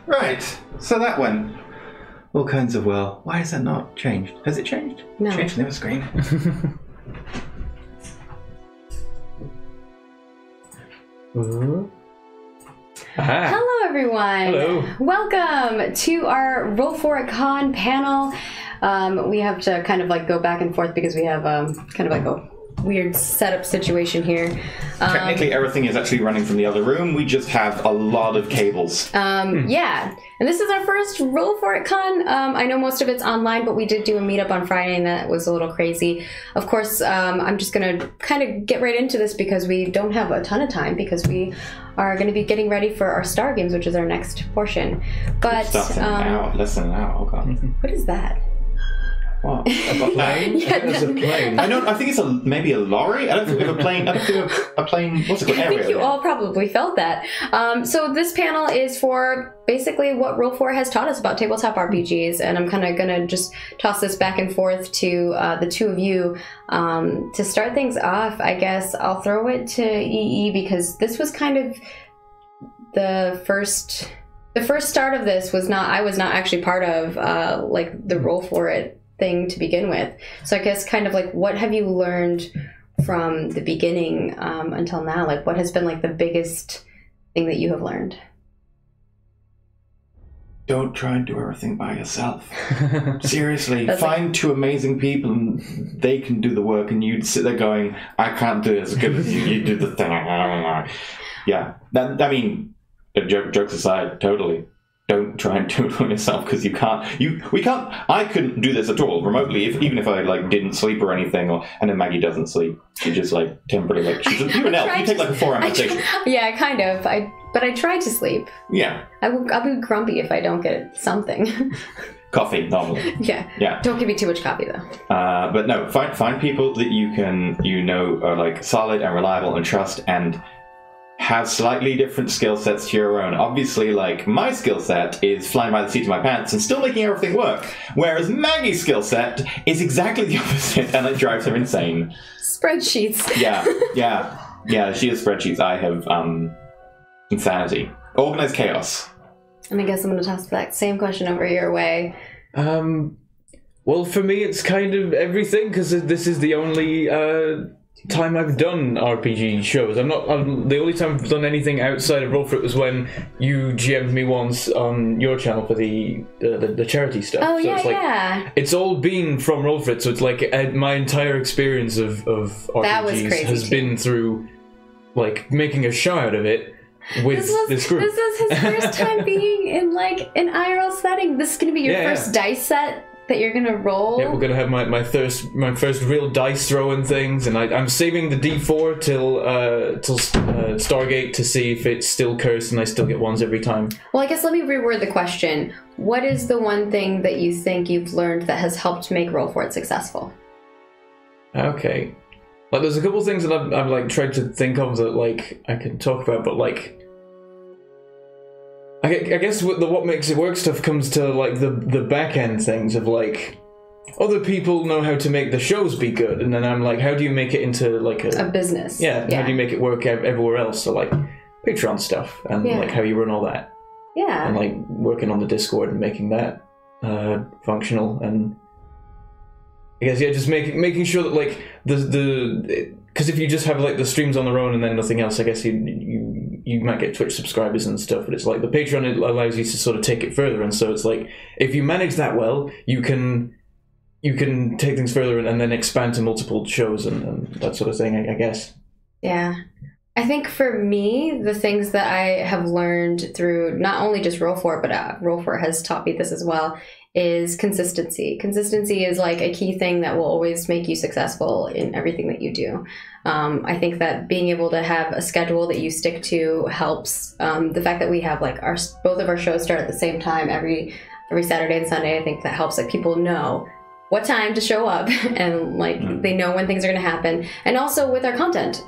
Right. So that went all kinds of well. Why has that not changed? Has it changed? No. Changed the other screen. Hello, everyone. Hello. Welcome to our Roll4ItCON panel. We have to kind of like go back and forth because we have kind of like a weird setup situation here. Technically, everything is actually running from the other room. We just have a lot of cables. Yeah, and this is our first Roll4ItCon. I know most of it's online, but we did do a meetup on Friday, and that was a little crazy. Of course, I'm just going to kind of get right into this because we don't have a ton of time because we are going to be getting ready for our Star Games, which is our next portion. But Stuff in an hour, less than an hour. Oh god. What is that? What? A plane? Yeah, There's a plane. I think it's maybe a lorry. I don't think we have a plane. I don't think we have a plane. What's it called? I think you all probably felt that. So this panel is for basically what Roll4 has taught us about tabletop RPGs, and I'm kind of going to just toss this back and forth to the two of you. To start things off, I guess I'll throw it to EE because this was kind of the first start of this. I was not actually part of like the Roll4It thing to begin with. So I guess kind of like what have you learned from the beginning until now? Like what has been like the biggest thing that you have learned? Don't try and do everything by yourself. Seriously, find two amazing people and they can do the work and you'd sit there going, I can't do it as good as you. You do the thing. Yeah. I mean, jokes aside, totally. Don't try and do it on yourself because you can't. We can't. I couldn't do this at all remotely. Even if I like didn't sleep or anything, and then Maggie doesn't sleep. She just like temporarily like you're an elf. You take like a 4-hour meditation. Yeah, kind of. But I try to sleep. Yeah. I'll be grumpy if I don't get something. Coffee normally. Yeah. Don't give me too much coffee though. But no, find people that you know are like solid and reliable and trust and have slightly different skill sets to your own. Obviously, like, my skill set is flying by the seat of my pants and still making everything work, whereas Maggie's skill set is exactly the opposite, and it drives her insane. Spreadsheets. Yeah, she has spreadsheets. I have, insanity. Organized chaos. And I guess I'm going to toss that same question over your way. Well, for me, it's kind of everything, because this is the only, time I've done RPG shows. The only time I've done anything outside of Roll4It was when you GM'd me once on your channel for the charity stuff. Oh, so yeah, it's like, yeah. It's all been from Roll4It, so it's like my entire experience of RPGs has been through like making a show out of it with this group. This was his first time being in like an IRL setting. This is going to be your first dice set that you're gonna roll. Yeah, we're gonna have my first real dice throwing things, and I'm saving the D4 till Stargate to see if it's still cursed and I still get ones every time. Well, I guess let me reword the question. What is the one thing that you think you've learned that has helped make Roll4It successful? Okay, like there's a couple things that I've like tried to think of that like I can talk about, but like I guess what makes it work stuff comes to like the back end things of like other people know how to make the shows be good, and then I'm like, how do you make it into like a business? Yeah, how do you make it work everywhere else? So like Patreon stuff and like how you run all that. Yeah. And like working on the Discord and making that functional, and I guess just making sure that like because if you just have like the streams on their own and then nothing else, I guess you might get Twitch subscribers and stuff, but it's like the Patreon allows you to sort of take it further, and so it's like if you manage that well, you can take things further and then expand to multiple shows and that sort of thing, I guess. Yeah. I think for me, the things that I have learned through not only just Roll4, but Roll4 has taught me this as well, is consistency. Consistency is like a key thing that will always make you successful in everything that you do. I think that being able to have a schedule that you stick to helps. The fact that we have like both of our shows start at the same time every Saturday and Sunday, I think that helps like people know what time to show up and like they know when things are going to happen. And also with our content,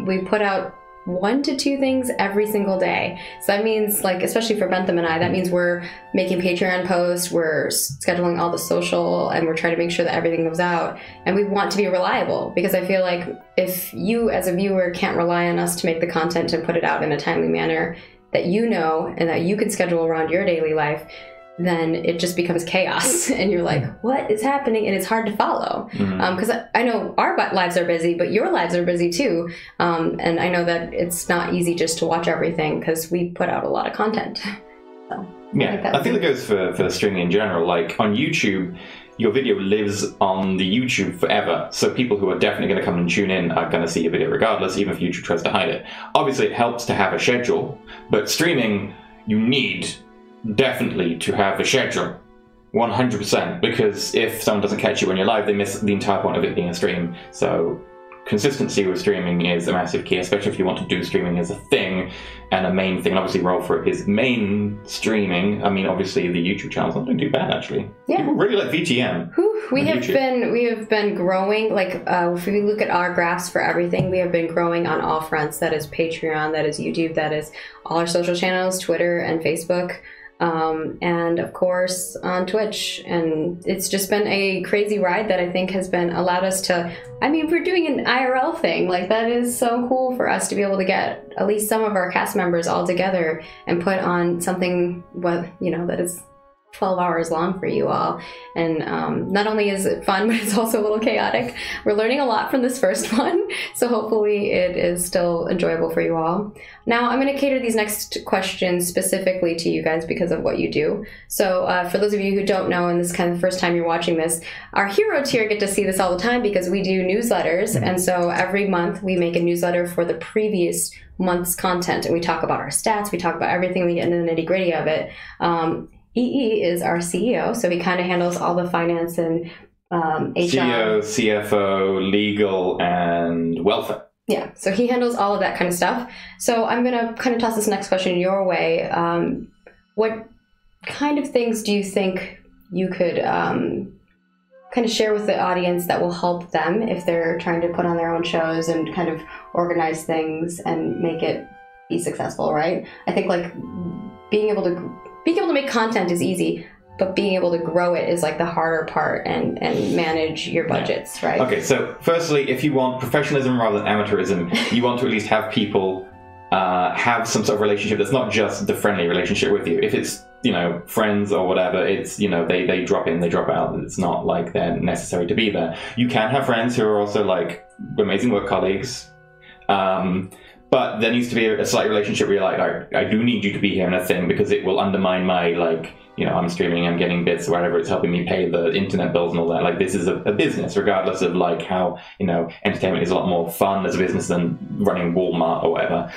we put out 1 to 2 things every single day. So that means like, especially for Bentham and I, that means we're making Patreon posts, we're scheduling all the social, and we're trying to make sure that everything goes out. And we want to be reliable, because I feel like if you as a viewer can't rely on us to make the content and put it out in a timely manner, that you know and that you can schedule around your daily life, then it just becomes chaos and you're like, what is happening? And it's hard to follow. Because I know our lives are busy, but your lives are busy too. And I know that it's not easy just to watch everything because we put out a lot of content. So, yeah, I think that goes for streaming in general. Like on YouTube, your video lives on the YouTube forever. So people who are definitely going to come and tune in are going to see your video regardless, even if YouTube tries to hide it. Obviously, it helps to have a schedule, but streaming, you need definitely to have a schedule, 100%, because if someone doesn't catch you when you're live, they miss the entire point of it being a stream. So consistency with streaming is a massive key, especially if you want to do streaming as a thing and a main thing. And obviously Roll4It is main streaming. I mean, obviously the YouTube channel's not doing too bad, actually. Yeah. People really like VTM. We have been growing. Like if we look at our graphs for everything, we have been growing on all fronts. That is Patreon, that is YouTube, that is all our social channels, Twitter and Facebook. And of course on Twitch, and it's just been a crazy ride that I think has been allowed us to, I mean, we're doing an IRL thing, like that is so cool for us to be able to get at least some of our cast members all together and put on something, that is 12 hours long for you all. And not only is it fun, but it's also a little chaotic. We're learning a lot from this first one, so hopefully it is still enjoyable for you all. Now I'm going to cater these next questions specifically to you guys because of what you do. So for those of you who don't know, and this is kind of the first time you're watching this, our hero tier get to see this all the time because we do newsletters, and so every month we make a newsletter for the previous month's content, and we talk about our stats, we talk about everything, we get into the nitty-gritty of it. EE is our CEO, so he kind of handles all the finance and HR. CEO, CFO, legal, and welfare. Yeah, so he handles all of that kind of stuff. So I'm going to kind of toss this next question your way. What kind of things do you think you could kind of share with the audience that will help them if they're trying to put on their own shows and kind of organize things and make it be successful, right? I think like being able to make content is easy, but being able to grow it is like the harder part and manage your budgets, right? Okay, so firstly, if you want professionalism rather than amateurism, you want to at least have people have some sort of relationship that's not just the friendly relationship with you. If it's, friends or whatever, it's, they drop in, they drop out. It's not like they're necessary to be there. You can have friends who are also like amazing work colleagues. But there needs to be a slight relationship where you're like, I do need you to be here in a thing because it will undermine my, I'm streaming, I'm getting bits or whatever, it's helping me pay the internet bills and all that. Like, this is a business, regardless of, like, how, entertainment is a lot more fun as a business than running Walmart or whatever.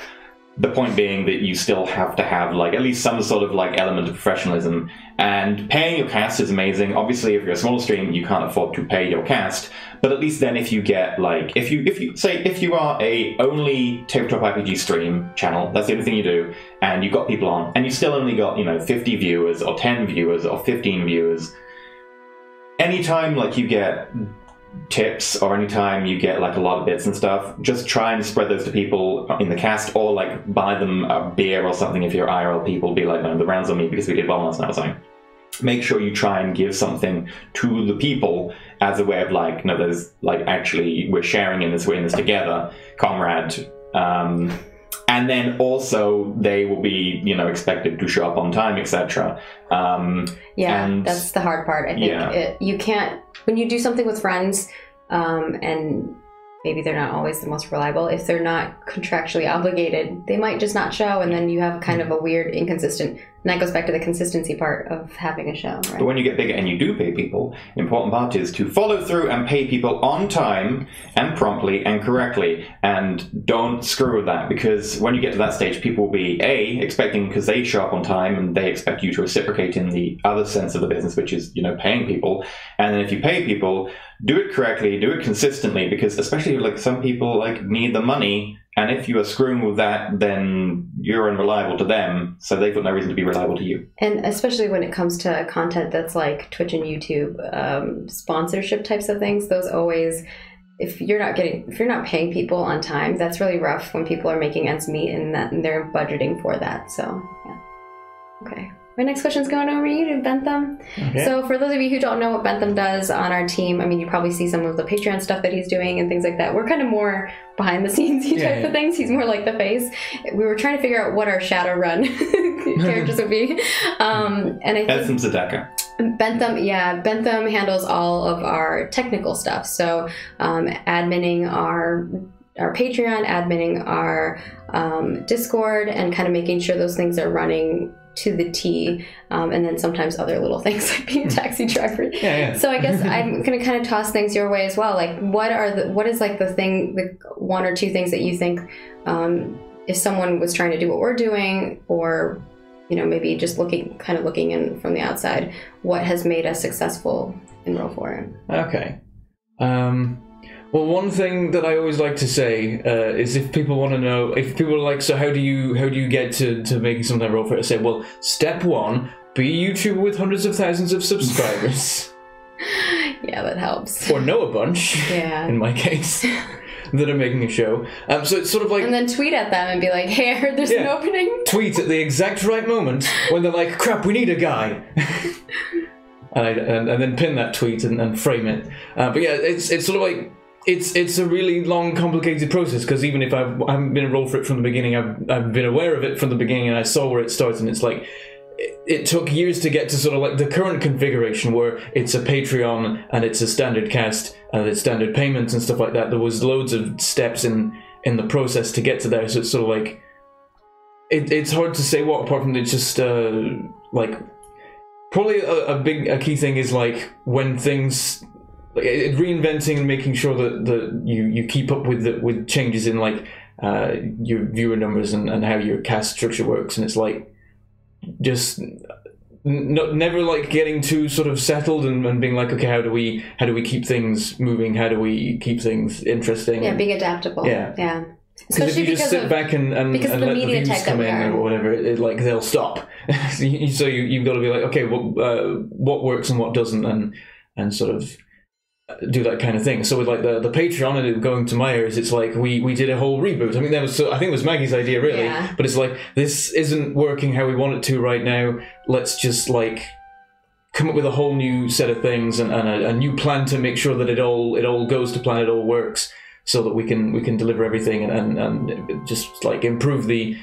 The point being that you still have to have, like, at least some sort of, like, element of professionalism. And paying your cast is amazing. Obviously, if you're a small stream, you can't afford to pay your cast. But at least then if you get, like, if you are a only tabletop RPG stream channel, that's the only thing you do, and you've got people on, and you still only got, 50 viewers, or 10 viewers, or 15 viewers, anytime, like, you get tips or anytime you get like a lot of bits and stuff, just try and spread those to people in the cast, or like buy them a beer or something if you're IRL people. Be like, no, the round's on me because we did well last night or something. Make sure you try and give something to the people as a way of like, no, there's like, actually we're sharing in this, we're in this together, comrade. And then also they will be, expected to show up on time, etc. And that's the hard part. I think you can't, when you do something with friends, and maybe they're not always the most reliable, if they're not contractually obligated, they might just not show, and then you have kind of a weird, inconsistent, and that goes back to the consistency part of having a show, right? But when you get bigger and you do pay people, the important part is to follow through and pay people on time and promptly and correctly, and don't screw with that, because when you get to that stage, people will be expecting, because they show up on time and they expect you to reciprocate in the other sense of the business, which is, paying people. And then if you pay people, do it correctly, do it consistently, because especially like some people like need the money, and if you are screwing with that, then you're unreliable to them, so they've got no reason to be reliable to you. And especially when it comes to content that's like Twitch and YouTube, sponsorship types of things, those always, if you're not paying people on time, that's really rough when people are making ends meet and they're budgeting for that. So yeah. Okay. my next question's going over you to Bentham. Okay. So for those of you who don't know what Bentham does on our team, I mean, you probably see some of the Patreon stuff that he's doing and things like that. We're kind of more behind the scenes type of things. He's more like the face. We were trying to figure out what our Shadowrun characters would be. And I think Bentham's a decker. Bentham handles all of our technical stuff. So adminning our Patreon, adminning our Discord, and kind of making sure those things are running to the T, and then sometimes other little things like being a taxi driver. So I guess I'm going to kind of toss things your way as well. Like, what is like the one or two things that you think, if someone was trying to do what we're doing, or maybe just looking in from the outside, what has made us successful in Roll4It? Okay. Well, one thing that I always like to say is if people want to know, if people are like, so how do you get to making something like Roll4It? I say, well, step one, be a YouTuber with hundreds of thousands of subscribers. Yeah, that helps. Or know a bunch, in my case, that are making a show. So it's sort of like... And then tweet at them and be like, hey, I heard there's an opening. Tweet at the exact right moment when they're like, crap, we need a guy. and then pin that tweet and frame it. But yeah, it's sort of like... It's a really long, complicated process, because even if I haven't been a Roll4It from the beginning, I've been aware of it from the beginning, and I saw where it started, and it's like, it took years to get to sort of like the current configuration where it's a Patreon, and it's a standard cast, and it's standard payments and stuff like that. There was loads of steps in the process to get to there, so it's sort of like, it's hard to say what, apart from it's just, like, probably a key thing is like, when things... Like reinventing and making sure that you keep up with changes in like your viewer numbers and how your cast structure works, and it's like just never like getting too sort of settled and being like, okay, how do we keep things moving, how do we keep things interesting? Yeah, being adaptable. Yeah. Because if you just sit back and let the views come in or whatever, like they'll stop. So you've got to be like, okay, what works and what doesn't, and sort of do that kind of thing. So with like the Patreon and it going to my ears, it's like we did a whole reboot. I mean, I think it was Maggie's idea really, but it's like, this isn't working how we want it to right now. Let's just like come up with a whole new set of things and a new plan to make sure that it all goes to plan, it all works, so that we can deliver everything and just like improve the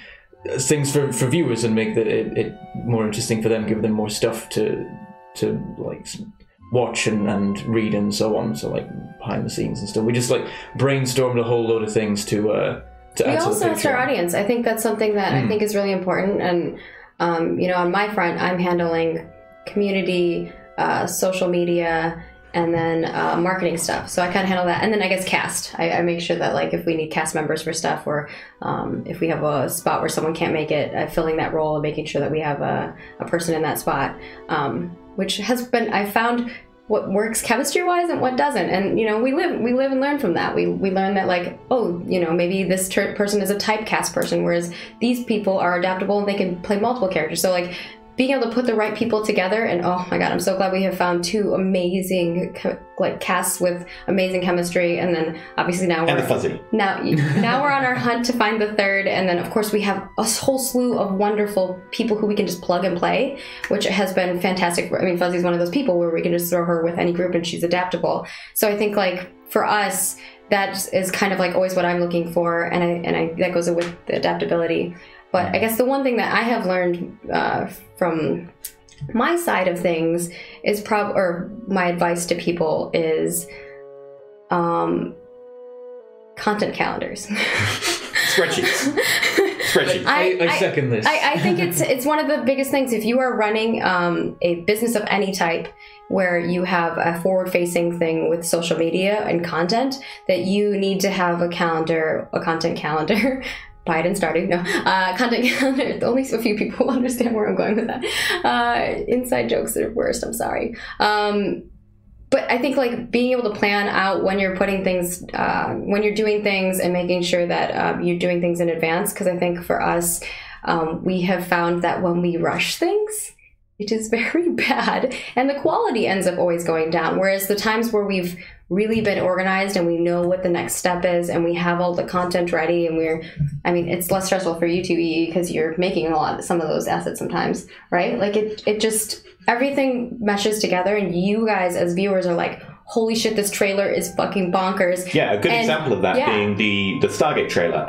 things for viewers and make it more interesting for them, give them more stuff to like watch and read and so on. So like behind the scenes and stuff, we just like brainstormed a whole load of things to add to the Patreon. We also asked our audience. I think that's something that I think is really important. And on my front, I'm handling community, social media, and then marketing stuff. So I kind of handle that. And then I guess cast. I make sure that like if we need cast members for stuff, or if we have a spot where someone can't make it, filling that role and making sure that we have a person in that spot. Which has been, I found what works chemistry-wise and what doesn't. And, we live and learn from that. We learn that like, maybe this person is a typecast person, whereas these people are adaptable and they can play multiple characters. So like being able to put the right people together, and oh my god, I'm so glad we have found two amazing casts with amazing chemistry, and then obviously now we're now we're on our hunt to find the third, and then of course we have a whole slew of wonderful people who we can just plug and play, which has been fantastic. I mean, Fuzzy's one of those people where we can just throw her with any group and she's adaptable. So I think like for us, that is kind of like always what I'm looking for, and I that goes with the adaptability. But I guess the one thing that I have learned from my side of things is or my advice to people is content calendars. Spreadsheets. I second this. I think it's one of the biggest things. If you are running a business of any type where you have a forward-facing thing with social media and content, that you need to have a content calendar. Biden starting, no. Content calendar. Only a few people will understand where I'm going with that. Inside jokes are worst, I'm sorry. But I think like being able to plan out when you're putting things, when you're doing things, and making sure that you're doing things in advance. Because I think for us, we have found that when we rush things, it is very bad, and the quality ends up always going down. Whereas the times where we've really been organized and we know what the next step is and we have all the content ready and it's less stressful for you two because you're making some of those assets sometimes, right? Like it just, everything meshes together and you guys as viewers are like, holy shit, this trailer is fucking bonkers. Yeah, a good example of that being the Stargate trailer.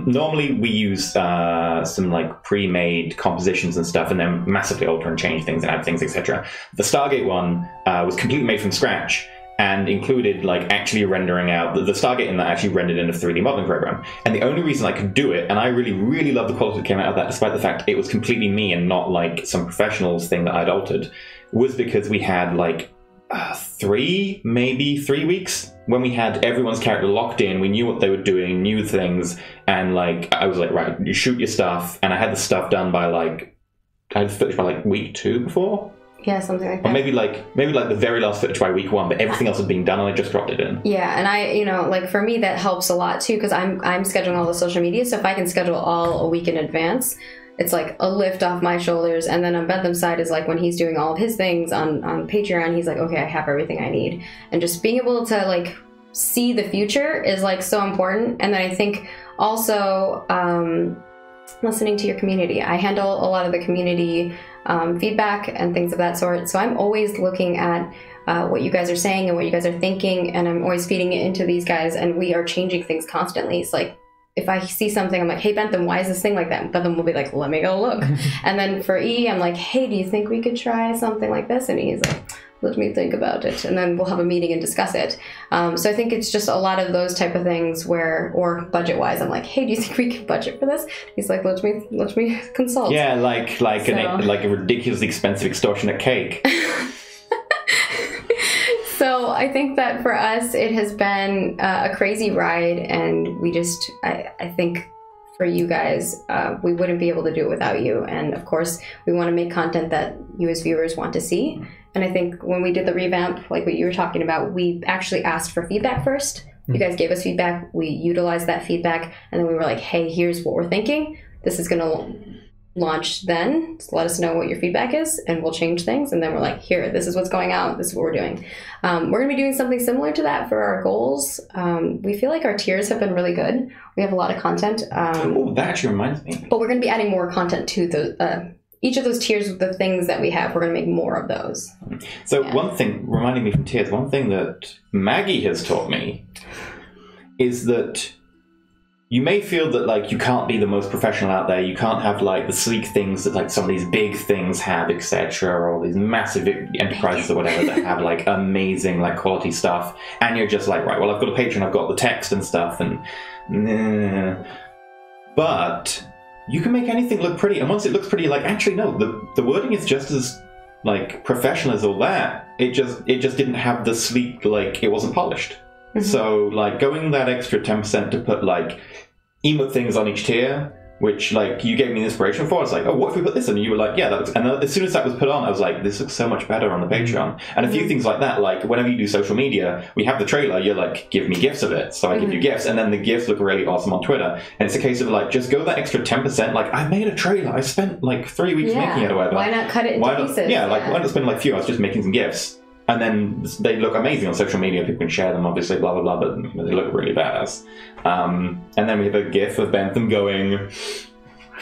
Normally we use some like pre-made compositions and stuff and then massively alter and change things and add things, etc. The Stargate one was completely made from scratch and included like actually rendering out the Stargate in that actually rendered in a 3D modeling program. And the only reason I could do it, and I really, really love the quality that came out of that, despite the fact it was completely me and not like some professionals thing that I'd altered, was because we had like 3 weeks when we had everyone's character locked in. We knew what they were doing, knew things, and like I was like, right, you shoot your stuff, and I had the stuff done by like I had footage by like week 2 before. Yeah, something like that. Or maybe like the very last footage by week 1, but everything else had been done and I just dropped it in. Yeah, and I, like for me that helps a lot too because I'm scheduling all the social media, so if I can schedule all a week in advance, it's like a lift off my shoulders. And then on Bentham's side is like when he's doing all of his things on Patreon, he's like, okay, I have everything I need. And just being able to like see the future is like so important. And then I think also listening to your community. I handle a lot of the community feedback and things of that sort. So I'm always looking at what you guys are saying and what you guys are thinking, and I'm always feeding it into these guys, and we are changing things constantly. It's like, if I see something, I'm like, hey, Bentham, why is this thing like that? And Bentham will be like, let me go look. And then for E, I'm like, hey, do you think we could try something like this? And he's like, let me think about it. And then we'll have a meeting and discuss it. So I think it's just a lot of those type of things where, or budget-wise, I'm like, hey, do you think we can budget for this? He's like, let me consult. Yeah, like a ridiculously expensive extortionate cake. So I think that for us, it has been a crazy ride, and we just, I think for you guys, we wouldn't be able to do it without you. And of course, we want to make content that you as viewers want to see. And I think when we did the revamp, like what you were talking about, we actually asked for feedback first. You guys gave us feedback. We utilized that feedback. And then we were like, hey, here's what we're thinking. This is going to launch then. So let us know what your feedback is and we'll change things. And then we're like, here, this is what's going out. This is what we're doing. We're going to be doing something similar to that for our goals. We feel like our tiers have been really good. We have a lot of content. Oh, that actually reminds me. But we're going to be adding more content to the each of those tiers with the things that we have. We're going to make more of those. So one thing, reminding me from tiers, one thing that Maggie has taught me is that you may feel that like you can't be the most professional out there. You can't have like the sleek things that like some of these big things have, etc., or all these massive enterprises or whatever that have like amazing like quality stuff. And you're just like, right, well, I've got a Patreon, I've got the text and stuff, and but you can make anything look pretty. And once it looks pretty, like actually no, the wording is just as like professional as all that. It just didn't have the sleek, like it wasn't polished. So, like, going that extra 10% to put, like, emote things on each tier, which, like, you gave me the inspiration for. It's like, oh, what if we put this in? And you were like, yeah, that looks... And as soon as that was put on, I was like, this looks so much better on the Patreon. And a few things like that, like, whenever you do social media, we have the trailer, you're like, give me GIFs of it. So I give you GIFs, and then the GIFs look really awesome on Twitter. And it's a case of, like, just go that extra 10%. Like, I made a trailer. I spent, like, 3 weeks making it or whatever. Why not cut it into pieces? Yeah, like, why not spend, like, a few hours just making some GIFs? And then they look amazing on social media. People can share them, obviously, blah, blah, blah, but they look really badass. And then we have a GIF of Bentham going...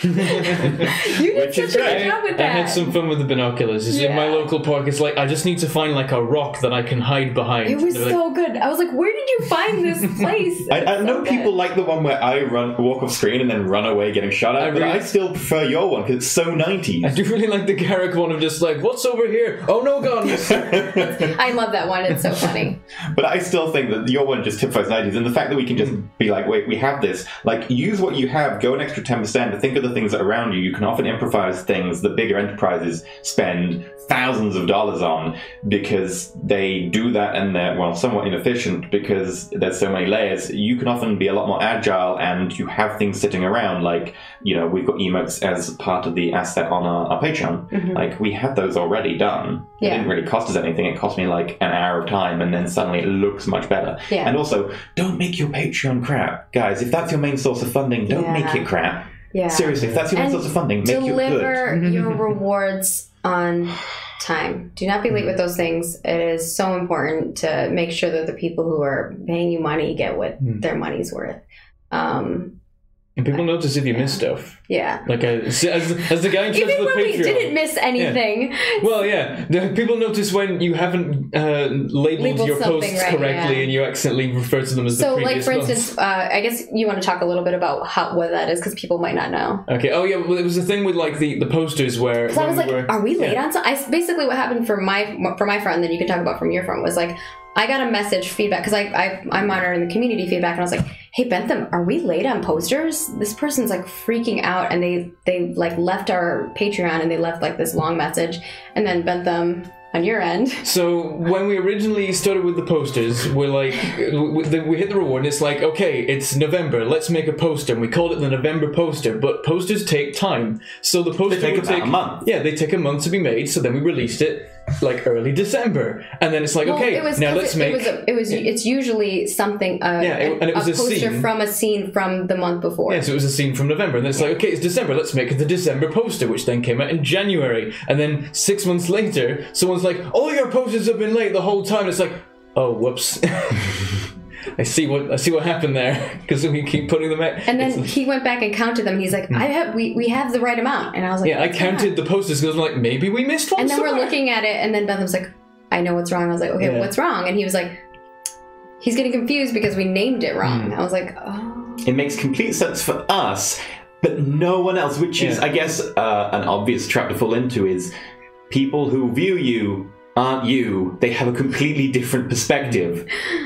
You did such a good job with that. I had some fun with the binoculars. It's in my local park. It's like, I just need to find like a rock that I can hide behind. It was so good. I was like, where did you find this place? I know people like the one where I walk off screen and then run away getting shot at, but I still prefer your one because it's so 90s. I do really like the Garrick one of just like, what's over here? Oh no, guns! I love that one. It's so funny. But I still think that your one just typifies 90s, and the fact that we can just be like, wait, we have this. Like, use what you have, go an extra 10% to think of the things that are around you. You can often improvise things that bigger enterprises spend thousands of dollars on because they do that and they're, well, somewhat inefficient because there's so many layers. You can often be a lot more agile and you have things sitting around, like, you know, we've got emotes as part of the asset on our Patreon. Like, we had those already done. It didn't really cost us anything. It cost me like an hour of time and then suddenly it looks much better. And also, don't make your Patreon crap. Guys, if that's your main source of funding, don't make it crap. Seriously, if that's your main source of funding, make it good. Deliver your rewards on time. Do not be late with those things. It is so important to make sure that the people who are paying you money get what their money's worth. And people notice if you miss stuff. Yeah. Like, as the guy in charge of the Patreon. Even when we didn't miss anything. Yeah. Well, yeah. People notice when you haven't labeled your posts correctly and you accidentally refer to them as the previous for instance, I guess you want to talk a little bit about what that is, because people might not know. Okay. Oh, yeah. Well, it was the thing with, like, the posters where... Because I was like, are we late on something? Basically, what happened for my front, and then you can talk about from your front, was like, I got a message feedback, because I'm monitoring the community feedback, and I was like, hey, Bentham, are we late on posters? This person's like freaking out, and they like left our Patreon, and they left like this long message. And then Bentham, on your end. So when we originally started with the posters, we're like, we hit the reward, and it's like, okay, it's November, let's make a poster, and we called it the November poster. But posters take time, so the poster take about a month. Yeah, they take a month to be made. So then we released it like early December, and then it's like, okay, now let's make. It's usually something. And it was a poster scene from a scene from the month before. Yeah, so it was a scene from November, and then it's like, okay, it's December, let's make the December poster, which then came out in January, and then 6 months later, someone's like, all your posters have been late the whole time. It's like, oh, whoops. I see what happened there, because we keep putting them out. And then he went back and counted them. He's like, we have the right amount. And I was like, yeah, I counted the posters, because I'm like, maybe we missed one. And then somewhere. we're looking at it, and then Bentham's like, I know what's wrong. I was like, okay, what's wrong? And he was like, he's getting confused because we named it wrong. I was like, oh. It makes complete sense for us, but no one else, which is, I guess, an obvious trap to fall into, is people who view you aren't you. They have a completely different perspective.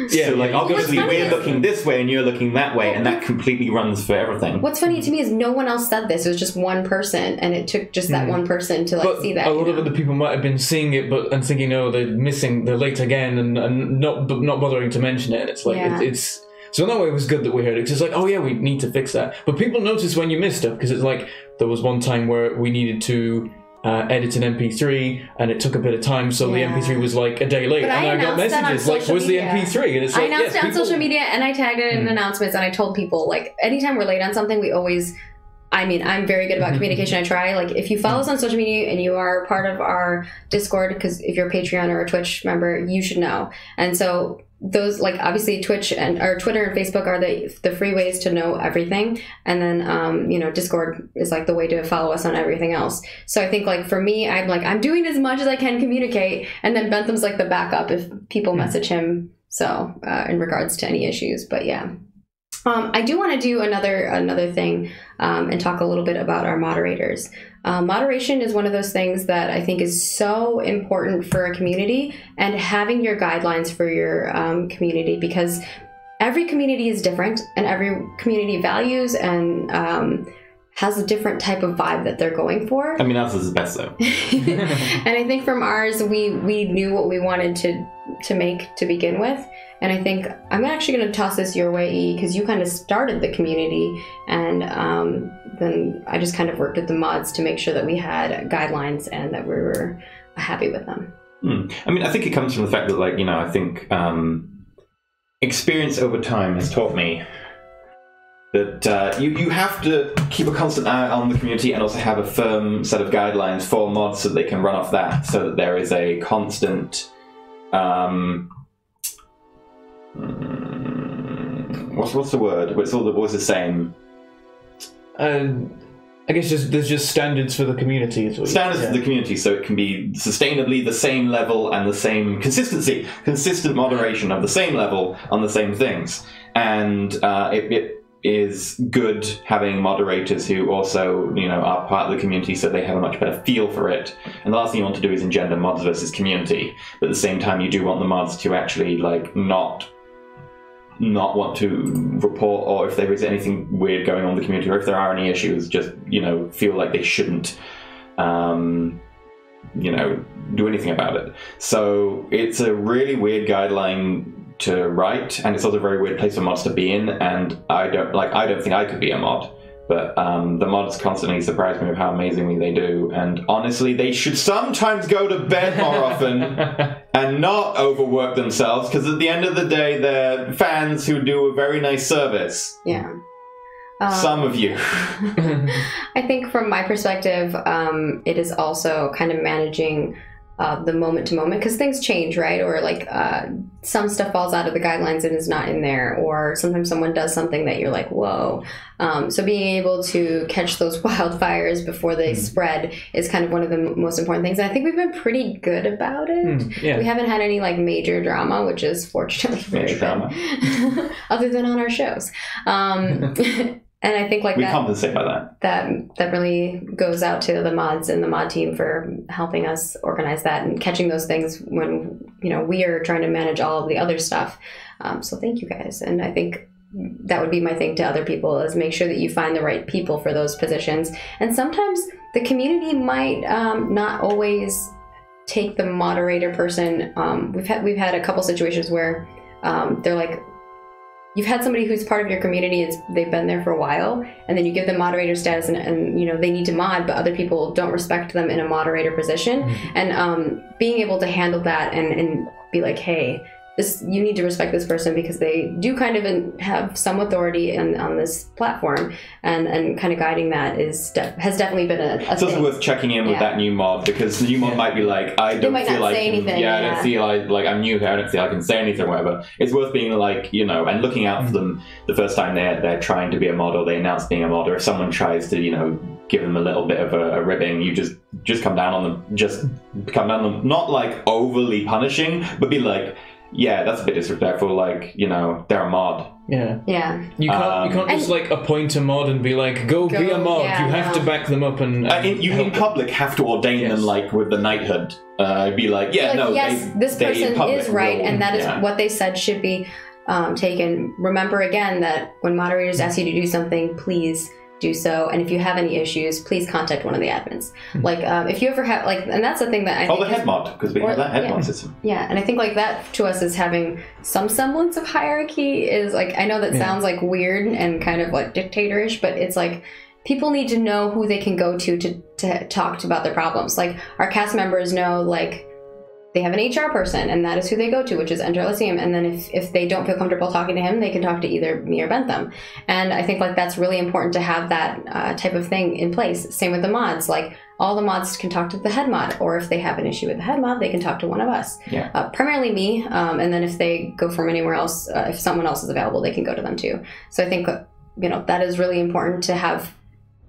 So, like, obviously we're looking this way and you're looking that way, and that completely runs for everything. What's funny to me is no one else said this. It was just one person, and it took just that one person to see that. A lot of other people might have been seeing it, and thinking, oh, they're late again, and not bothering to mention it. And it's like it's. So in that way, it was good that we heard it, because it's like, oh yeah, we need to fix that. But people notice when you miss stuff, because it's like, there was one time where we needed to edit an MP3, and it took a bit of time, so the MP3 was like a day late, and I got messages like, where's the MP3? And it's like, I announced it on social media, and I tagged it in announcements, and I told people, like, anytime we're late on something, we always... I mean, I'm very good about communication. I try. Like, if you follow us on social media and you are part of our Discord, because if you're a Patreon or a Twitch member, you should know. And so those, like, obviously Twitch or Twitter and Facebook are the free ways to know everything. And then, Discord is like the way to follow us on everything else. So I think, like, for me, I'm doing as much as I can communicate. And then Bentham's like the backup if people message him. So in regards to any issues, but yeah. I do want to do another thing and talk a little bit about our moderators. Moderation is one of those things that I think is so important for a community, and having your guidelines for your community, because every community is different, and every community values and has a different type of vibe that they're going for. I mean, ours is the best though. And I think from ours, we knew what we wanted to make to begin with. And I think I'm actually going to toss this your way, E, because you kind of started the community, and then I just kind of worked with the mods to make sure that we had guidelines and that we were happy with them. I mean, I think it comes from the fact that, like, I think experience over time has taught me that you have to keep a constant eye on the community, and also have a firm set of guidelines for mods so that they can run off that, so that there is a constant... what's the word? It's always the same. I guess there's just standards for the community. Standards for the community, so it can be sustainably the same level and the same consistency, consistent moderation of the same level on the same things. And it is good having moderators who also, are part of the community, so they have a much better feel for it. And the last thing you want to do is engender mods versus community. But at the same time, you do want the mods to actually, like, not want to report, or if there is anything weird going on in the community, or if there are any issues, just, feel like they shouldn't, do anything about it. So it's a really weird guideline to write, and it's also a very weird place for mods to be in, and I don't think I could be a mod, but the mods constantly surprise me with how amazingly they do, and honestly, they should sometimes go to bed more often and not overwork themselves, because at the end of the day, they're fans who do a very nice service. Yeah. Some of you. I think from my perspective, it is also kind of managing the moment to moment, because things change, right? Or like some stuff falls out of the guidelines and is not in there, or sometimes someone does something that you're like, whoa. So being able to catch those wildfires before they spread is kind of one of the most important things. And I think we've been pretty good about it. We haven't had any like major drama, which is fortunately very good, other than on our shows. And I think like we compensate by that. That really goes out to the mods and the mod team for helping us organize that and catching those things when, you know, we are trying to manage all of the other stuff. So thank you guys. And I think that would be my thing to other people, is make sure that you find the right people for those positions. And sometimes the community might not always take the moderator person. We've had a couple situations where they're like, you've had somebody who's part of your community, they've been there for a while, and then you give them moderator status, and you know, they need to mod, but other people don't respect them in a moderator position. And being able to handle that and be like, hey, you need to respect this person because they do kind of have some authority on this platform, and kind of guiding that has definitely been a it's also worth checking in with that new mod, because the new mod might be like, I don't feel like I don't feel like I'm new here, I don't feel I can say anything or whatever. It's worth being like, you know, and looking out for them the first time they're trying to be a mod, or they announce being a mod, or if someone tries to, you know, give them a little bit of a ribbing, you just come down on them, not like overly punishing, but be like, yeah, that's a bit disrespectful, like, you know, they're a mod. Yeah. You can't just like appoint a mod and be like, go be a mod. You have to back them up and you in public have to ordain them, like with the knighthood. Be like, yes, this person is right, and that is what they said should be taken. Remember again that when moderators ask you to do something, please do so, and if you have any issues, please contact one of the admins. Like, if you ever have, like, and that's the thing that I think the head mod, because we have that head mod system. Yeah, and I think like that to us is having some semblance of hierarchy. Is like, I know that sounds like weird and kind of like dictatorish, but it's like people need to know who they can go to talk about their problems. Like, our cast members know, like, they have an HR person, and that is who they go to, which is EnterElysium. And then if they don't feel comfortable talking to him, they can talk to either me or Bentham. And I think like that's really important to have that type of thing in place. Same with the mods. Like, all the mods can talk to the head mod, or if they have an issue with the head mod, they can talk to one of us. Primarily me, and then if they go from anywhere else, if someone else is available, they can go to them too. So I think, you know, that is really important to have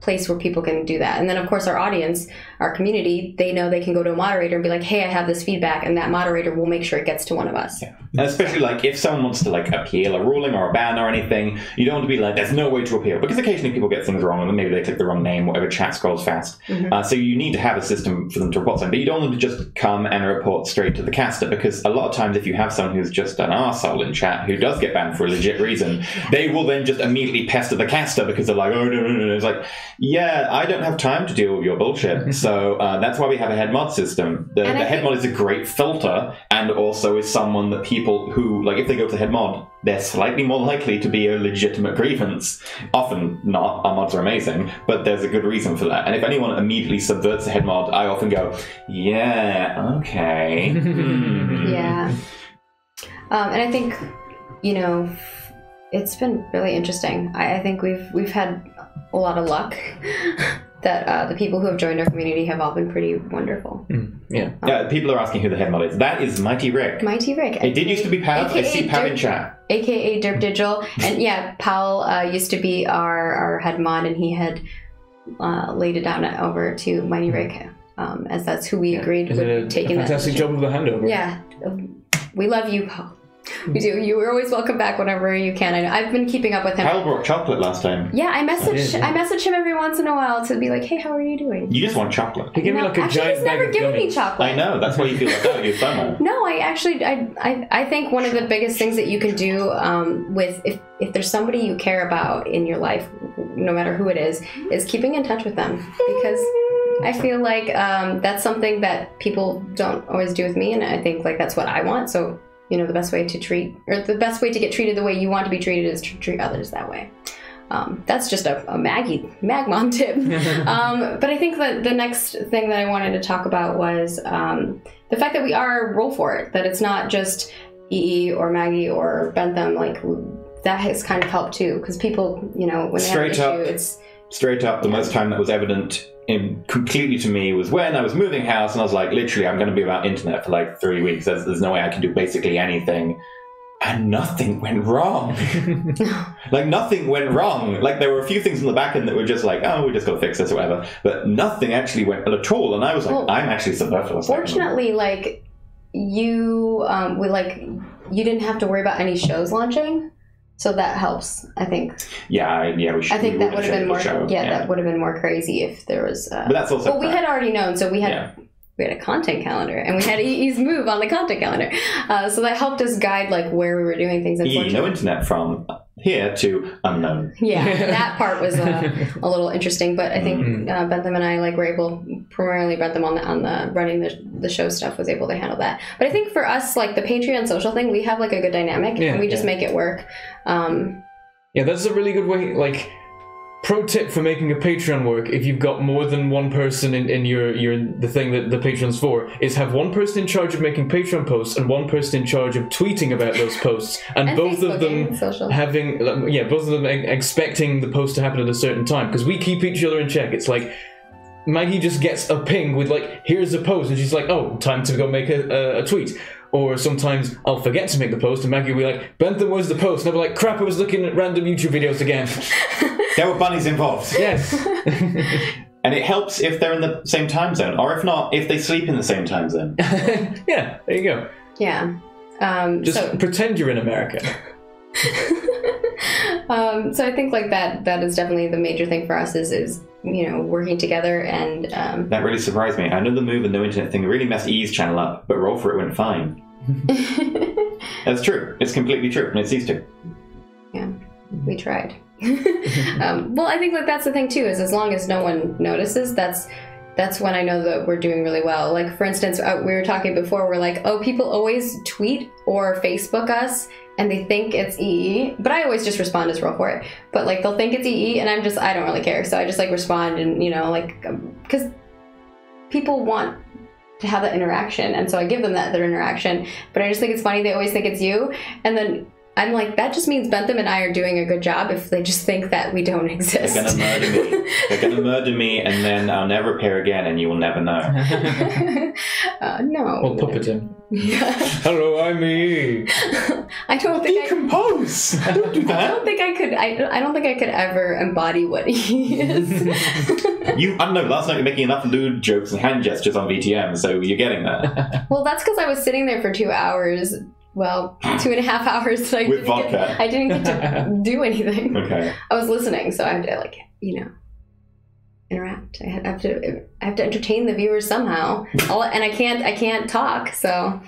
place where people can do that. And then of course our audience, our community, they know they can go to a moderator and be like, hey, I have this feedback, and that moderator will make sure it gets to one of us. And especially like if someone wants to like appeal a ruling or a ban or anything, you don't want to be like, there's no way to appeal, because occasionally people get things wrong, and then maybe they click the wrong name, whatever, chat scrolls fast. So you need to have a system for them to report something, but you don't want them to just come and report straight to the caster, because a lot of times if you have someone who's just an arsehole in chat who does get banned for a legit reason, they will then just immediately pester the caster because they're like, oh no. It's like, yeah, I don't have time to deal with your bullshit. So that's why we have a head mod system. The head mod is a great filter, and also is someone that people who, like, if they go to the head mod, they're slightly more likely to be a legitimate grievance. Often not. Our mods are amazing, but there's a good reason for that. And if anyone immediately subverts the head mod, I often go, yeah, okay. Yeah. And I think, you know, it's been really interesting. I think we've had a lot of luck that the people who have joined our community have all been pretty wonderful. Yeah, people are asking who the head mod is. That is Mighty Rick. Mighty Rick. It did used to be Pav. I see Pav in chat. AKA Derp Digital. And yeah, Powell used to be our head mod, and he had laid it down over to Mighty Rick, as that's who we agreed would take in that. Fantastic job of the handover. Yeah. We love you, Paul. We do. You were always welcome back whenever you can. I know. I've been keeping up with him. Kyle brought chocolate last time. Yeah, I message him every once in a while to be like, hey, how are you doing? You just want chocolate. He gave me like a giant bag of gummies. He's never given me chocolate. I know. That's why you feel like, oh, you're FOMO. No, I think one of the biggest things that you can do with if there's somebody you care about in your life, no matter who it is keeping in touch with them, because I feel like that's something that people don't always do with me, and I think like that's what I want. So, you know, the best way to get treated the way you want to be treated is to treat others that way. That's just a Mag Mom tip. But I think that the next thing that I wanted to talk about was the fact that we are Roll4It, that it's not just EE or Maggie or Bentham. Like, that has kind of helped too, because people, you know, when they have an issue, straight up, the most time that was evident completely to me was when I was moving house, and I was like, literally, I'm going to be without internet for like 3 weeks. There's no way I can do basically anything. And nothing went wrong. Like, nothing went wrong. Like, there were a few things in the back end that were just like, oh, we just got to fix this or whatever. But nothing actually went at all. And I was like, well, I'm actually superfluous. Fortunately, like, you didn't have to worry about any shows launching. So that helps, I think. Yeah, we should. I think that would have been more. That would have been more crazy if there was. But that's also. Well, we had already known, so we had a content calendar, and we had EE's move on the content calendar, so that helped us guide like where we were doing things. No internet from here to unknown. Yeah, that part was a little interesting, but I think Bentham and I were able, primarily Bentham on the running the show stuff, was able to handle that. But I think for us, like the Patreon social thing, we have like a good dynamic, and we just make it work. Yeah, that's a really good way. Like, pro tip for making a Patreon work, if you've got more than one person in your the thing that the Patreon's for, is have one person in charge of making Patreon posts and one person in charge of tweeting about those posts, and both of them having both of them expecting the post to happen at a certain time, because we keep each other in check. It's like Maggie just gets a ping with like, here's a post, and she's like, oh, time to go make a tweet. Or sometimes I'll forget to make the post, and Maggie will be like, Bentham, where's the post? And I'll be like, crap, I was looking at random YouTube videos again. There were bunnies involved. Yes. And it helps if they're in the same time zone, or if not, if they sleep in the same time zone. Yeah, there you go. Yeah. Just pretend you're in America. So I think like that is definitely the major thing for us is working together, and that really surprised me. I know the move and no internet thing really messed E's channel up, but Roll4It went fine. That's true. It's completely true, and it ceased to. Yeah, we tried. Well, I think like that's the thing too, is as long as no one notices, that's when I know that we're doing really well. Like, for instance, we were talking before, we're like, oh, people always tweet or Facebook us, and they think it's EE, but I always just respond as Roll4It. But like, they'll think it's EE, and I don't really care. So I just like respond, and because people want to have that interaction, and so I give them their interaction. But I just think it's funny, they always think it's you, and then I'm like, that just means Bentham and I are doing a good job if they just think that we don't exist. They're gonna murder me. They're gonna murder me, and then I'll never appear again, and you will never know. No. Well, puppet him. Yeah. Hello, I'm me. I don't think decompose. Don't do that. I don't think I could. I don't think I could ever embody what he is. I don't know. Last night you're making enough lewd jokes and hand gestures on VTM, so you're getting there. Well, that's because I was sitting there for 2 hours. Well, 2.5 hours. I didn't get to do anything. Okay. I was listening, so I had to interact. I have to entertain the viewers somehow, and I can't talk. So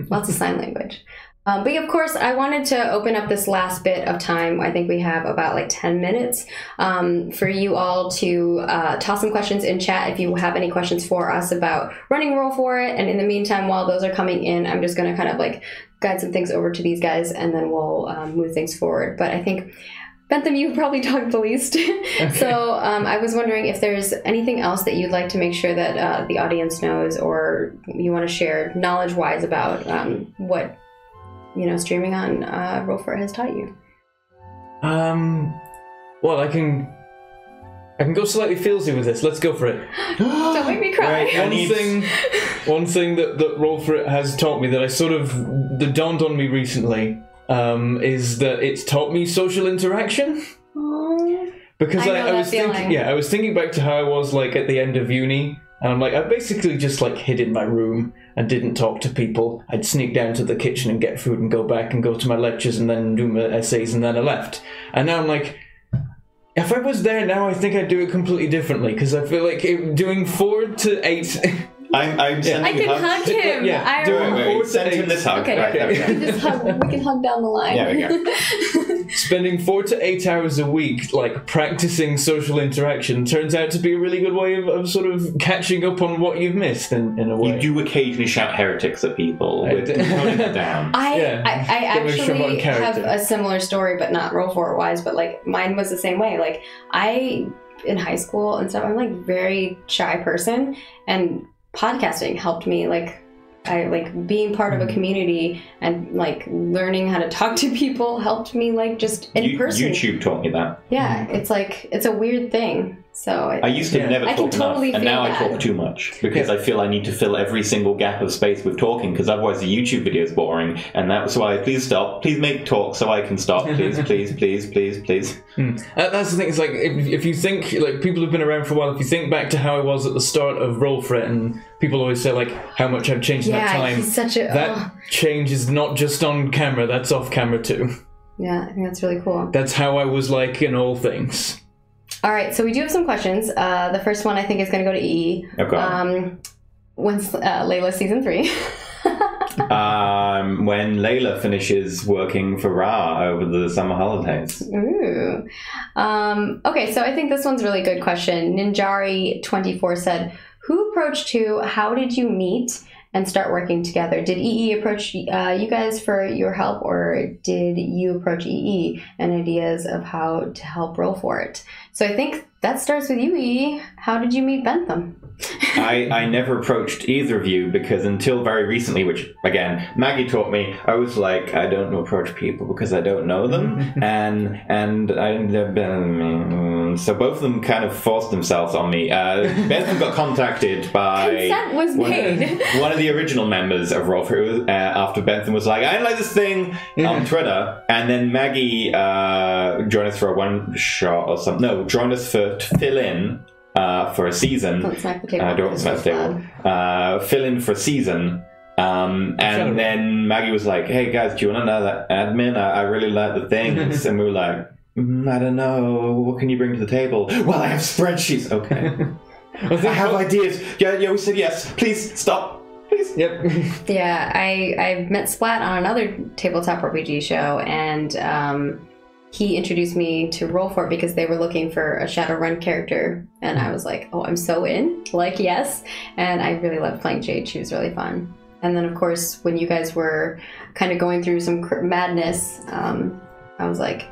lots of sign language. But of course, I wanted to open up this last bit of time. I think we have about like 10 minutes for you all to toss some questions in chat if you have any questions for us about running Roll4It. And in the meantime, while those are coming in, I'm just going to kind of like guide some things over to these guys, and then we'll move things forward. But I think, Bentham, you probably talked the least. Okay. So I was wondering if there's anything else that you'd like to make sure that the audience knows, or you want to share knowledge-wise about what streaming on Roll4It has taught you. Well, I can go slightly feelsy with this. Let's go for it. Don't make me cry. One thing that Roll4It has taught me that that dawned on me recently is that it's taught me social interaction. Aww. Because I was thinking back to how I was like at the end of uni. And I'm like, I basically just like hid in my room and didn't talk to people. I'd sneak down to the kitchen and get food and go back and go to my lectures and then do my essays, and then I left. And now I'm like, if I was there now, I think I'd do it completely differently, because I feel like doing 4 to 8... I'm sending I can hug him. Yeah, send him this hug. Okay, right, we can hug down the line. There we go. Spending 4 to 8 hours a week, like practicing social interaction, turns out to be a really good way of sort of catching up on what you've missed in a way. You do occasionally shout heretics at people with toning it down. I actually have a similar story, but not Roll4It wise, but like mine was the same way. Like in high school and stuff, I'm like very shy person, and podcasting helped me like I like being part of a community and like learning how to talk to people helped me like just in person. YouTube taught me that. Yeah, it's like it's a weird thing. So I used to never talk enough, and now I talk too much because I feel I need to fill every single gap of space with talking, because otherwise the YouTube video is boring. And that's why, please stop, please make talk so I can stop, please, please, please, please, please. That's the thing. It's like if you think like people have been around for a while. If you think back to how I was at the start of Roll4It, and people always say like how much I've changed in that time. He's such a, that change is not just on camera; that's off camera too. Yeah, I think that's really cool. That's how I was like in all things. All right, so we do have some questions. The first one I think is going to go to EE. Okay. When's Layla season 3? When Layla finishes working for Ra over the summer holidays. Ooh. Okay, so I think this one's a really good question. Ninjari24 said, who approached who? How did you meet and start working together? Did EE approach you guys for your help, or did you approach EE and ideas of how to help Roll4It? So I think that starts with you, EE. How did you meet Bentham? I never approached either of you, because until very recently, which again Maggie taught me, I was like, I don't approach people because I don't know them, and so both of them kind of forced themselves on me. Bentham got contacted by consent was made. One of the original members of Roll4It after Bentham was like, I don't like this thing on Twitter, and then Maggie joined us for a one shot or something. No, joined us to fill in. For a season. Don't smack the table. Don't smack the table. Fill in for a season. And then Maggie was like, hey guys, do you want another admin? I really like the things. And we were like, I don't know. What can you bring to the table? Well, I have spreadsheets. Okay. I have ideas. Yeah, we said yes. Please, stop. Please. Yep. Yeah, I met Splat on another tabletop RPG show, and he introduced me to Roll4It because they were looking for a Shadowrun character, and I was like, oh, I'm so in, like, yes. And I really loved playing Jade. She was really fun. And then, of course, when you guys were kind of going through some madness, I was like,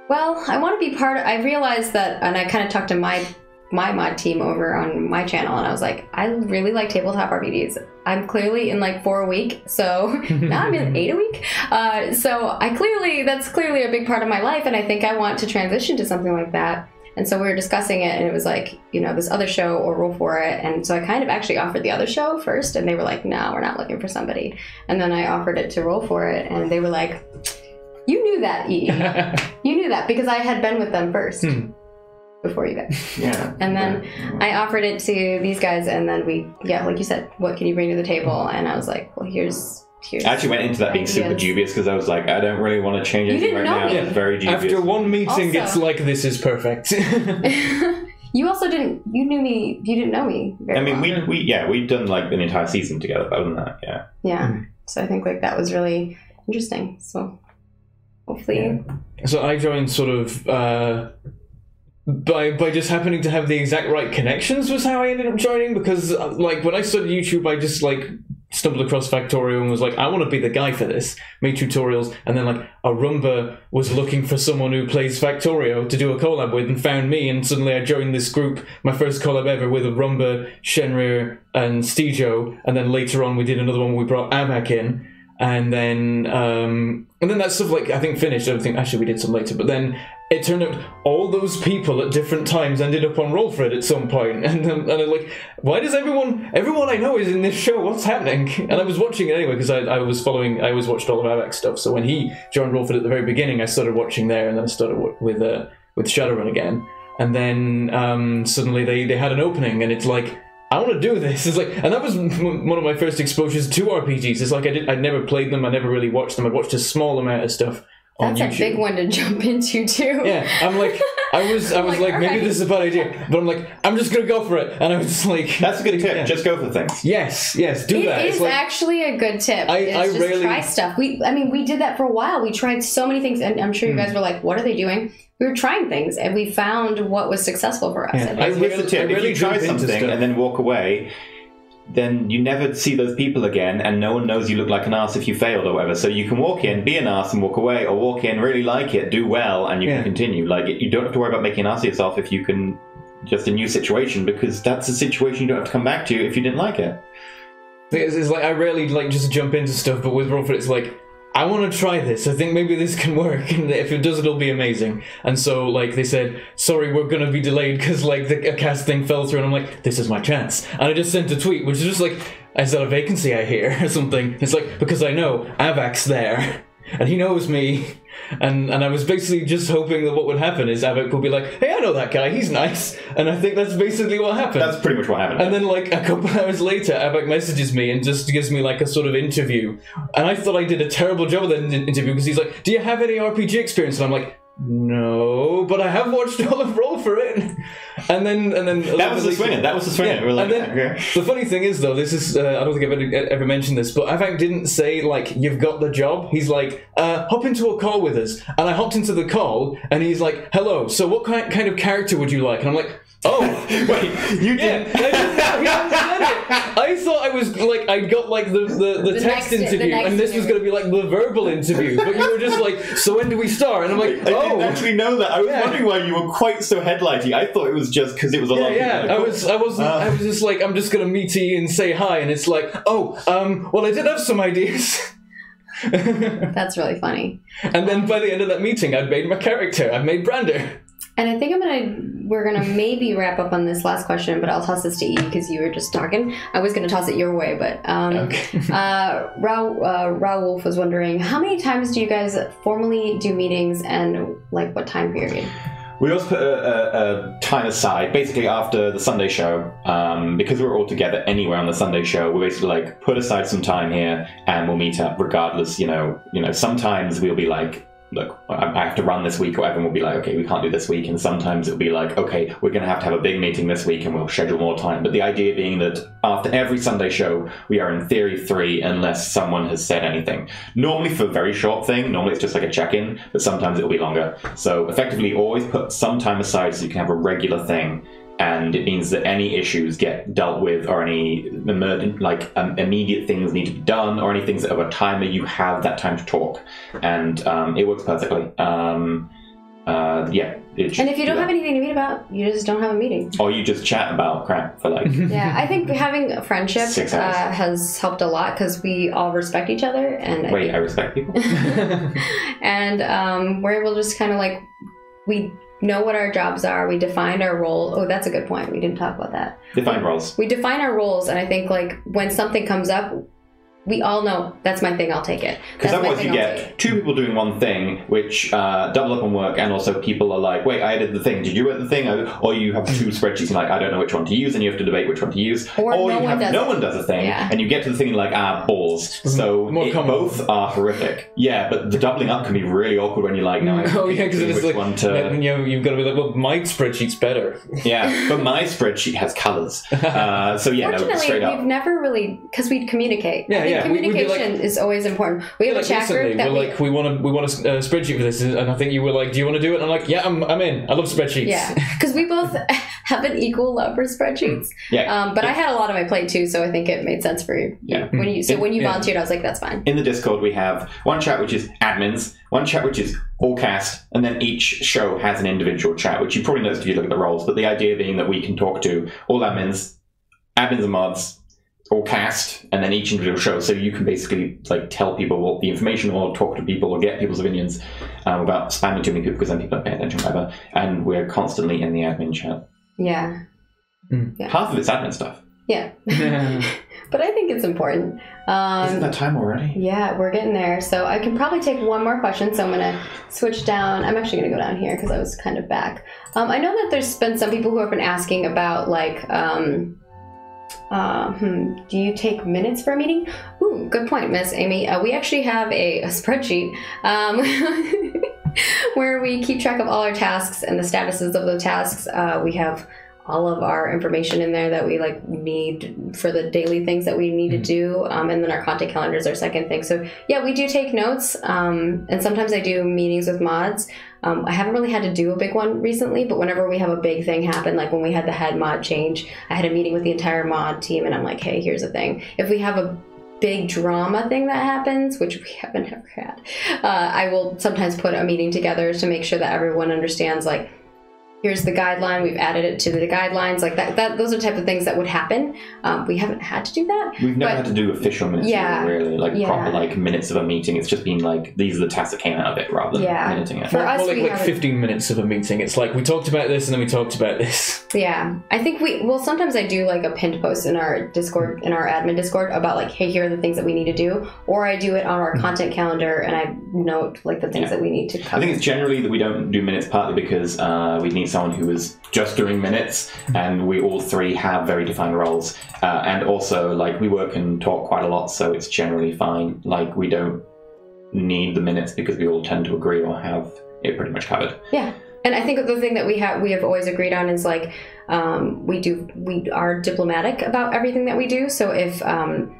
well, I want to be part of, I realized that, and I kind of talked to my mod team over on my channel, and I was like, I really like tabletop RPGs. I'm clearly in like 4 a week, so now I'm in 8 a week. So that's clearly a big part of my life, and I think I want to transition to something like that. And so we were discussing it, and it was like, you know, this other show or Roll4It. And so I kind of actually offered the other show first, and they were like, no, we're not looking for somebody. And then I offered it to Roll4It, and they were like, you knew that, EE. You knew that because I had been with them first. Before you guys. Yeah. And then I offered it to these guys, and then like you said, what can you bring to the table? And I was like, well, here's I actually went into that being super dubious, because I was like, I don't really want to change anything right now. Me. It's very dubious. After one meeting, also, it's like, this is perfect. You also didn't know me very well. we'd done like an entire season together, but other than that, yeah. Yeah. So I think like that was really interesting. So hopefully. Yeah. So I joined sort of by just happening to have the exact right connections was how I ended up joining, because like when I started YouTube, I just like stumbled across Factorio and was like, I want to be the guy for this, made tutorials, and then like Arumba was looking for someone who plays Factorio to do a collab with and found me, and suddenly I joined this group, my first collab ever, with Arumba, Shenrir, and Stejo, and then later on we did another one where we brought Amak in, and then that stuff like I think finished. I don't think actually we did some later, but then it turned out all those people at different times ended up on Roll4It at some point, and I'm like, why does everyone I know is in this show? What's happening? And I was watching it anyway because I always watched all of Avak's stuff. So when he joined Roll4It at the very beginning, I started watching there, and then I started with Shadowrun again, and then suddenly they had an opening, and it's like, I want to do this. It's like, and that was one of my first exposures to RPGs. It's like I'd never played them, I never really watched them. I'd watched a small amount of stuff. That's a big one to jump into too. Yeah, I'm like, I was like, maybe this is a bad idea, but I'm like, I'm just gonna go for it, and I was like, that's a good tip. Yeah. Just go for things. Yes, do that. It is like, actually a good tip. I just rarely try stuff. We did that for a while. We tried so many things, and I'm sure you guys were like, what are they doing? We were trying things, and we found what was successful for us. Yeah. Here's the tip: if you try something and then walk away, then you never see those people again, and no one knows you look like an arse if you failed or whatever. So you can walk in, be an arse and walk away, or walk in, really like it, do well, and you can continue. Like, you don't have to worry about making an arse of yourself if you can just a new situation, because that's a situation you don't have to come back to if you didn't like it. It's like I rarely like just jump into stuff, but with Roll4It, it's like I want to try this. I think maybe this can work, and if it does, it'll be amazing. And so, like, they said, sorry, we're going to be delayed because, like, a cast thing fell through, and I'm like, this is my chance. And I just sent a tweet, which is just like, is that a vacancy I hear, or something? It's like, because I know Avak's there, and he knows me. And I was basically just hoping that what would happen is Avak will be like, hey, I know that guy, he's nice. And I think that's basically what happened. That's pretty much what happened. And then, like, a couple hours later, Avak messages me and just gives me, like, a sort of interview. And I thought I did a terrible job of that interview because he's like, do you have any RPG experience? And I'm like, no, but I have watched all of Roll4It. And then that was the swinger. That was the swinger. Yeah. We're like, and then the funny thing is, though, this is I don't think I've ever mentioned this, but Avak didn't say like you've got the job. He's like, hop into a call with us, and I hopped into the call, and he's like, hello. So what kind of character would you like? And I'm like, oh, wait, you did. I thought I was like I got like the text interview, and this was going to be like the verbal interview. But you were just like, so when do we start? And I'm like, oh, I didn't actually know that. I was wondering why you were quite so headlighty. I thought it was just because it was a lot. Yeah. I was just like, I'm just going to meet you and say hi, and it's like, oh, well, I did have some ideas. That's really funny. And then by the end of that meeting, I'd made my character. I'd made Brander. And I think we're gonna maybe wrap up on this last question, but I'll toss this to E because you were just talking. I was gonna toss it your way, but okay. Raoul was wondering, how many times do you guys formally do meetings, and like what time period? We always put a time aside, basically after the Sunday show, because we're all together anywhere on the Sunday show. We basically like put aside some time here, and we'll meet up regardless. You know. Sometimes we'll be like, look, I have to run this week, or everyone will be like, okay, we can't do this week. And sometimes it'll be like, okay, we're going to have a big meeting this week and we'll schedule more time. But the idea being that after every Sunday show, we are in theory 3 unless someone has said anything. Normally for a very short thing, normally it's just like a check-in, but sometimes it'll be longer. So effectively always put some time aside so you can have a regular thing. And it means that any issues get dealt with, or any immediate things need to be done, or any things that have a timer, you have that time to talk. And it works perfectly. And if you don't have anything to meet about, you just don't have a meeting. Or you just chat about crap for like... Yeah, I think having a friendship has helped a lot because we all respect each other. And I respect people? And we're able to just kind of like... We know what our jobs are. We define our role. Oh, that's a good point. We didn't talk about that. Define roles. We define our roles, and I think like when something comes up, we all know that's my thing, I'll take it. Because otherwise you get 2 people doing one thing, which double up on work, and also people are like, wait, I did the thing, did you do the thing? Or you have 2 spreadsheets and like, I don't know which one to use, and you have to debate which one to use. Or no one does a thing, and you get to the thing and like, balls. So both are horrific. Yeah, but the doubling up can be really awkward when you're like, no, because it's like, one to... you've got to be like, well, my spreadsheet's better. Yeah, but my spreadsheet has colours. So yeah, fortunately, straight up. We've never really, because we communicate. Yeah. Communication is always important. We have a chat group that we want a spreadsheet for this, and I think you were like, do you want to do it? And I'm like, yeah, I'm in. I love spreadsheets. Yeah, because we both have an equal love for spreadsheets. Yeah. But I had a lot on my plate too, so I think it made sense for you. Yeah. When you volunteered, I was like, that's fine. In the Discord, we have one chat which is admins, one chat which is all cast, and then each show has an individual chat, which you probably noticed if you look at the roles. But the idea being that we can talk to all admins and mods, or cast, and then each individual show, so you can basically like tell people what the information, or talk to people, or get people's opinions without spamming too many people, because then people don't pay attention, whatever. And we're constantly in the admin chat. Yeah. Yeah. Half of it's admin stuff. Yeah. But I think it's important. Isn't that time already? Yeah, we're getting there. So I can probably take one more question, so I'm going to switch down. I'm actually going to go down here because I was kind of back. I know that there's been some people who have been asking about like... do you take minutes for a meeting? Ooh, good point, Miss Amy. We actually have a spreadsheet where we keep track of all our tasks and the statuses of the tasks. We have all of our information in there that we like need for the daily things that we need to do, and then our content calendar is our second thing. So yeah, we do take notes, and sometimes I do meetings with mods. I haven't really had to do a big one recently, but whenever we have a big thing happen, like when we had the head mod change, I had a meeting with the entire mod team, and I'm like, hey, here's the thing. If we have a big drama thing that happens, which we haven't ever had, I will sometimes put a meeting together to make sure that everyone understands, like, here's the guideline, we've added it to the guidelines, like that those are the type of things that would happen. We haven't had to do that. We've never had to do official minutes, really, like proper like minutes of a meeting. It's just been like, these are the tasks that came out of it, rather than minuting it. For us, more like 15 minutes of a meeting. It's like, we talked about this and then we talked about this. Yeah. I think sometimes I do like a pinned post in our Discord, in our admin Discord, about like, hey, here are the things that we need to do. Or I do it on our content calendar and I note like the things that we need to cover. I think it's generally that we don't do minutes partly because we need someone who is just doing minutes, and we all three have very defined roles. And also, like, we work and talk quite a lot, so it's generally fine. Like, we don't need the minutes because we all tend to agree or have it pretty much covered. Yeah. And I think the thing that we have always agreed on is like, we are diplomatic about everything that we do. So if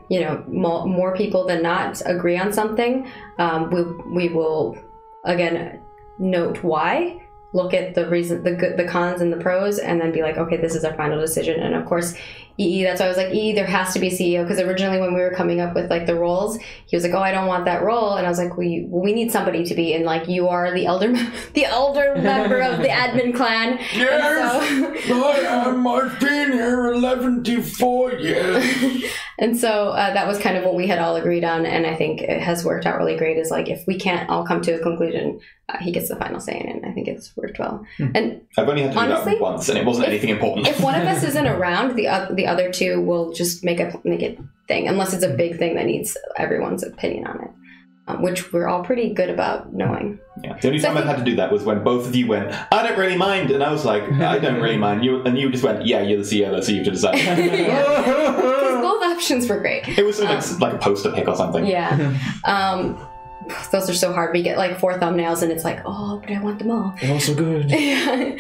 you know, more people than not agree on something, we will again note why, look at the reason, the cons and the pros, and then be like, okay, this is our final decision. And of course, EE, that's why I was like, EE, there has to be a CEO, because originally when we were coming up with like the roles, he was like, oh, I don't want that role, and I was like, we need somebody to be, and like, you are the elder member of the admin clan. Yes, I've been here 11 years. And so that was kind of what we had all agreed on, and I think it has worked out really great. Is like, if we can't all come to a conclusion, he gets the final say in it, and I think it's worked well. And I've only had to do that once, and it wasn't anything important. If one of us isn't around, the other two will just make it thing, unless it's a big thing that needs everyone's opinion on it, which we're all pretty good about knowing. Yeah. The only time I've had to do that was when both of you went, I don't really mind, and I was like, I don't really mind. And you just went, yeah, you're the CEO, so you have to decide. Because both options were great. It was like a poster pick or something. Yeah. Those are so hard. We get like 4 thumbnails and it's like, oh, but I want them all. They're all so good. Yeah.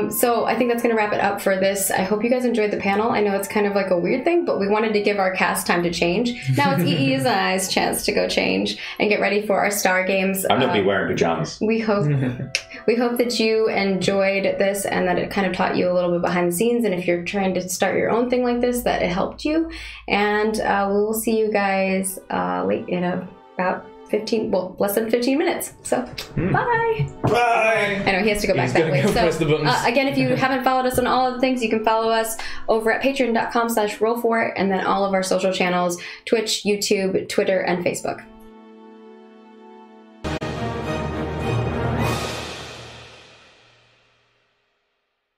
So I think that's going to wrap it up for this. I hope you guys enjoyed the panel. I know it's kind of like a weird thing, but we wanted to give our cast time to change. Now it's EE's and I's chance to go change and get ready for our star games. I'm not be wearing pajamas. We hope that you enjoyed this and that it kind of taught you a little bit behind the scenes. And if you're trying to start your own thing like this, that it helped you. And we will see you guys about less than 15 minutes. So, bye. Bye. I know he has to go back that way. So, again, if you haven't followed us on all of the things, you can follow us over at patreon.com/roll4it, and then all of our social channels, Twitch, YouTube, Twitter, and Facebook.